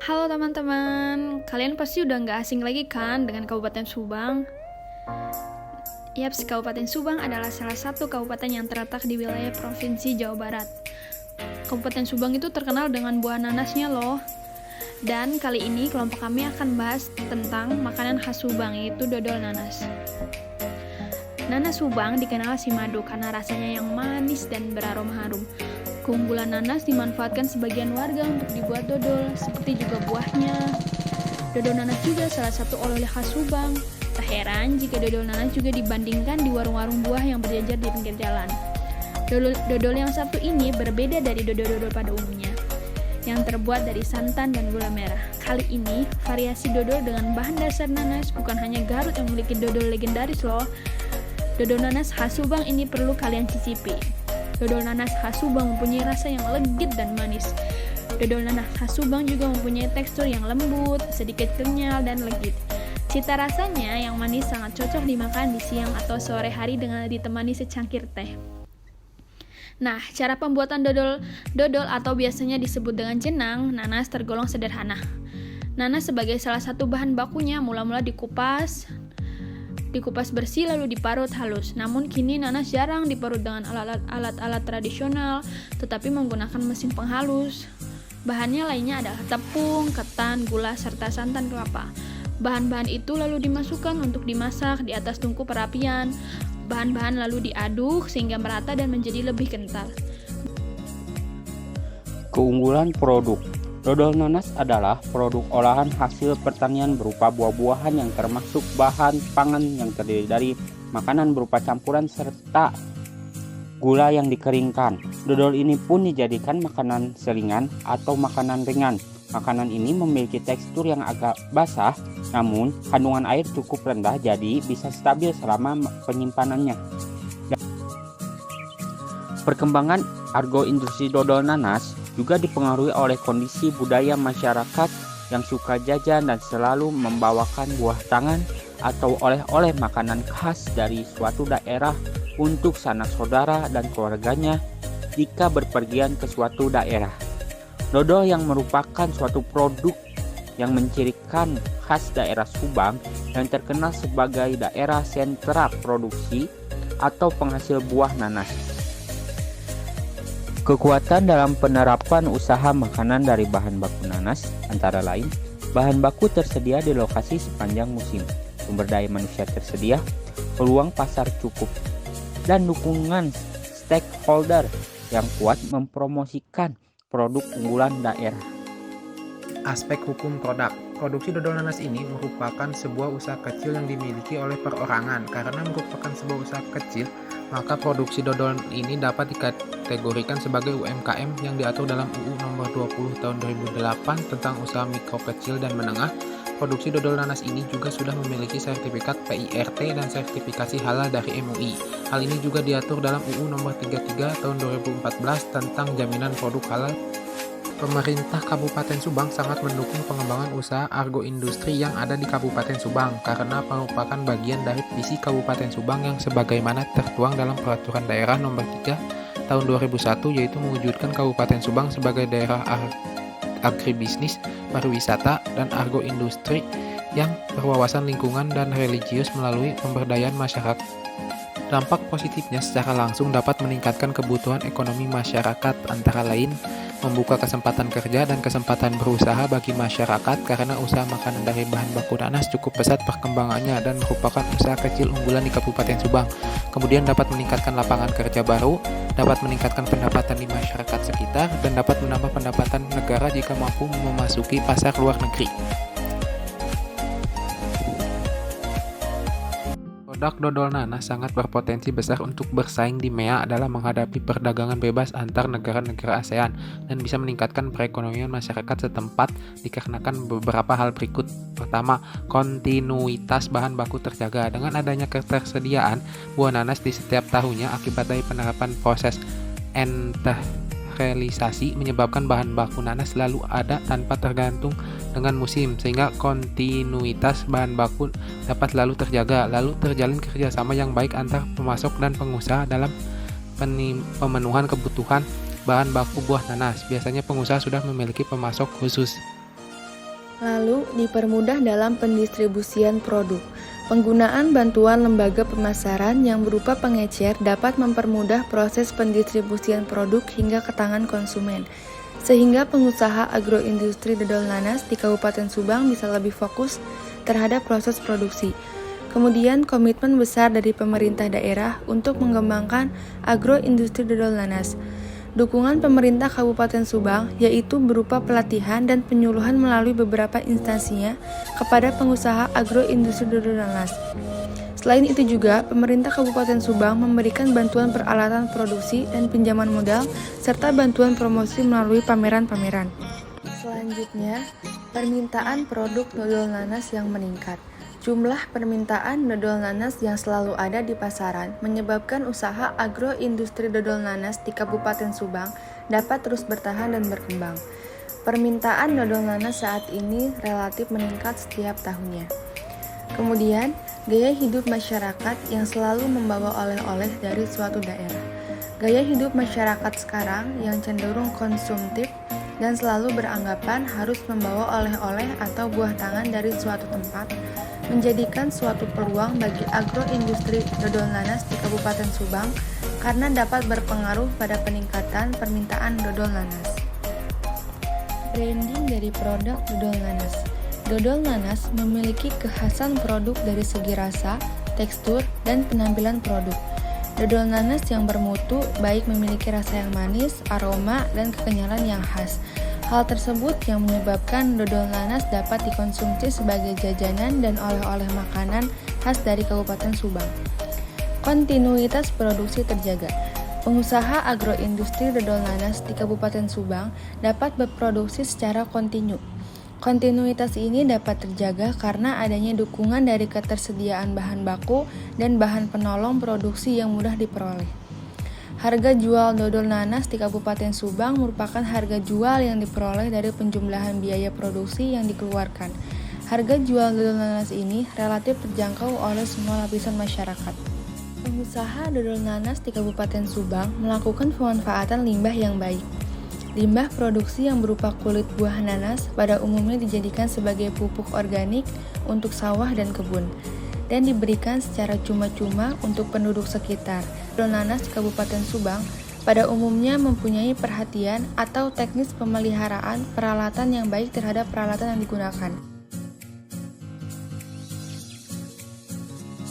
Halo teman-teman, kalian pasti udah nggak asing lagi kan dengan Kabupaten Subang? Yaps, Kabupaten Subang adalah salah satu kabupaten yang terletak di wilayah Provinsi Jawa Barat. Kabupaten Subang itu terkenal dengan buah nanasnya loh. Dan kali ini kelompok kami akan bahas tentang makanan khas Subang, yaitu dodol nanas. Nanas Subang dikenal si madu karena rasanya yang manis dan beraroma harum. Keunggulan nanas dimanfaatkan sebagian warga untuk dibuat dodol, seperti juga buahnya. Dodol nanas juga salah satu oleh-oleh khas Subang. Tak heran jika dodol nanas juga dibandingkan di warung-warung buah yang berjajar di pinggir jalan. Dodol yang satu ini berbeda dari dodol-dodol pada umumnya, yang terbuat dari santan dan gula merah. Kali ini, variasi dodol dengan bahan dasar nanas bukan hanya Garut yang memiliki dodol legendaris loh. Dodol nanas khas Subang ini perlu kalian cicipi. Dodol nanas khas Subang mempunyai rasa yang legit dan manis. Dodol nanas khas Subang juga mempunyai tekstur yang lembut, sedikit kenyal dan legit. Cita rasanya yang manis sangat cocok dimakan di siang atau sore hari dengan ditemani secangkir teh. Nah, cara pembuatan dodol atau biasanya disebut dengan jenang nanas tergolong sederhana. Nanas sebagai salah satu bahan bakunya mula-mula dikupas bersih lalu diparut halus. Namun kini nanas jarang diparut dengan alat-alat tradisional, tetapi menggunakan mesin penghalus. Bahannya lainnya adalah tepung, ketan, gula, serta santan kelapa. Bahan-bahan itu lalu dimasukkan untuk dimasak di atas tungku perapian. Bahan-bahan lalu diaduk sehingga merata dan menjadi lebih kental. Keunggulan produk dodol nanas adalah produk olahan hasil pertanian berupa buah-buahan yang termasuk bahan pangan yang terdiri dari makanan berupa campuran serta gula yang dikeringkan. Dodol ini pun dijadikan makanan selingan atau makanan ringan. Makanan ini memiliki tekstur yang agak basah, namun kandungan air cukup rendah jadi bisa stabil selama penyimpanannya. Perkembangan argo industri dodol nanas juga dipengaruhi oleh kondisi budaya masyarakat yang suka jajan dan selalu membawakan buah tangan atau oleh-oleh makanan khas dari suatu daerah untuk sanak saudara dan keluarganya jika berpergian ke suatu daerah. Dodol yang merupakan suatu produk yang mencirikan khas daerah Subang yang terkenal sebagai daerah sentra produksi atau penghasil buah nanas. Kekuatan dalam penerapan usaha makanan dari bahan baku nanas antara lain, bahan baku tersedia di lokasi sepanjang musim, sumber daya manusia tersedia, peluang pasar cukup, dan dukungan stakeholder yang kuat mempromosikan produk unggulan daerah. Aspek hukum produk. Produksi dodol nanas ini merupakan sebuah usaha kecil yang dimiliki oleh perorangan. Karena merupakan sebuah usaha kecil, maka produksi dodol ini dapat dikategorikan sebagai UMKM yang diatur dalam UU Nomor 20 Tahun 2008 tentang usaha mikro kecil dan menengah. Produksi dodol nanas ini juga sudah memiliki sertifikat PIRT dan sertifikasi halal dari MUI. Hal ini juga diatur dalam UU Nomor 33 Tahun 2014 tentang jaminan produk halal. Pemerintah Kabupaten Subang sangat mendukung pengembangan usaha argo industri yang ada di Kabupaten Subang karena merupakan bagian dari visi Kabupaten Subang yang sebagaimana tertuang dalam Peraturan Daerah Nomor 3 Tahun 2001, yaitu mewujudkan Kabupaten Subang sebagai daerah agribisnis, pariwisata, dan argo industri yang berwawasan lingkungan dan religius melalui pemberdayaan masyarakat. Dampak positifnya secara langsung dapat meningkatkan kebutuhan ekonomi masyarakat, antara lain membuka kesempatan kerja dan kesempatan berusaha bagi masyarakat karena usaha makanan dari bahan baku nanas cukup pesat perkembangannya dan merupakan usaha kecil unggulan di Kabupaten Subang. Kemudian dapat meningkatkan lapangan kerja baru, dapat meningkatkan pendapatan di masyarakat sekitar, dan dapat menambah pendapatan negara jika mampu memasuki pasar luar negeri. Produk dodol nanas sangat berpotensi besar untuk bersaing di MEA adalah menghadapi perdagangan bebas antar negara-negara ASEAN dan bisa meningkatkan perekonomian masyarakat setempat dikarenakan beberapa hal berikut. Pertama, kontinuitas bahan baku terjaga. Dengan adanya ketersediaan buah nanas di setiap tahunnya akibat dari penerapan proses enterilisasi menyebabkan bahan baku nanas selalu ada tanpa tergantung dengan musim, sehingga kontinuitas bahan baku dapat selalu terjaga. Lalu terjalin kerjasama yang baik antar pemasok dan pengusaha dalam pemenuhan kebutuhan bahan baku buah nanas. Biasanya pengusaha sudah memiliki pemasok khusus. Lalu, dipermudah dalam pendistribusian produk. Penggunaan bantuan lembaga pemasaran yang berupa pengecer dapat mempermudah proses pendistribusian produk hingga ke tangan konsumen, sehingga pengusaha agroindustri dodol nanas di Kabupaten Subang bisa lebih fokus terhadap proses produksi. Kemudian, komitmen besar dari pemerintah daerah untuk mengembangkan agroindustri dodol nanas. Dukungan pemerintah Kabupaten Subang yaitu berupa pelatihan dan penyuluhan melalui beberapa instansinya kepada pengusaha agroindustri dodol nanas. Selain itu juga, pemerintah Kabupaten Subang memberikan bantuan peralatan produksi dan pinjaman modal serta bantuan promosi melalui pameran-pameran. Selanjutnya, permintaan produk dodol nanas yang meningkat. Jumlah permintaan dodol nanas yang selalu ada di pasaran menyebabkan usaha agroindustri dodol nanas di Kabupaten Subang dapat terus bertahan dan berkembang. Permintaan dodol nanas saat ini relatif meningkat setiap tahunnya. Kemudian, gaya hidup masyarakat yang selalu membawa oleh-oleh dari suatu daerah. Gaya hidup masyarakat sekarang yang cenderung konsumtif dan selalu beranggapan harus membawa oleh-oleh atau buah tangan dari suatu tempat menjadikan suatu peluang bagi agroindustri dodol nanas di Kabupaten Subang karena dapat berpengaruh pada peningkatan permintaan dodol nanas. Branding dari produk dodol nanas. Dodol nanas memiliki kekhasan produk dari segi rasa, tekstur, dan penampilan produk. Dodol nanas yang bermutu baik memiliki rasa yang manis, aroma, dan kekenyalan yang khas. Hal tersebut yang menyebabkan dodol nanas dapat dikonsumsi sebagai jajanan dan oleh-oleh makanan khas dari Kabupaten Subang. Kontinuitas produksi terjaga. Pengusaha agroindustri dodol nanas di Kabupaten Subang dapat berproduksi secara kontinu. Kontinuitas ini dapat terjaga karena adanya dukungan dari ketersediaan bahan baku dan bahan penolong produksi yang mudah diperoleh. Harga jual dodol nanas di Kabupaten Subang merupakan harga jual yang diperoleh dari penjumlahan biaya produksi yang dikeluarkan. Harga jual dodol nanas ini relatif terjangkau oleh semua lapisan masyarakat. Pengusaha dodol nanas di Kabupaten Subang melakukan pemanfaatan limbah yang baik. Limbah produksi yang berupa kulit buah nanas pada umumnya dijadikan sebagai pupuk organik untuk sawah dan kebun, dan diberikan secara cuma-cuma untuk penduduk sekitar. Dodol nanas di Kabupaten Subang pada umumnya mempunyai perhatian atau teknis pemeliharaan peralatan yang baik terhadap peralatan yang digunakan.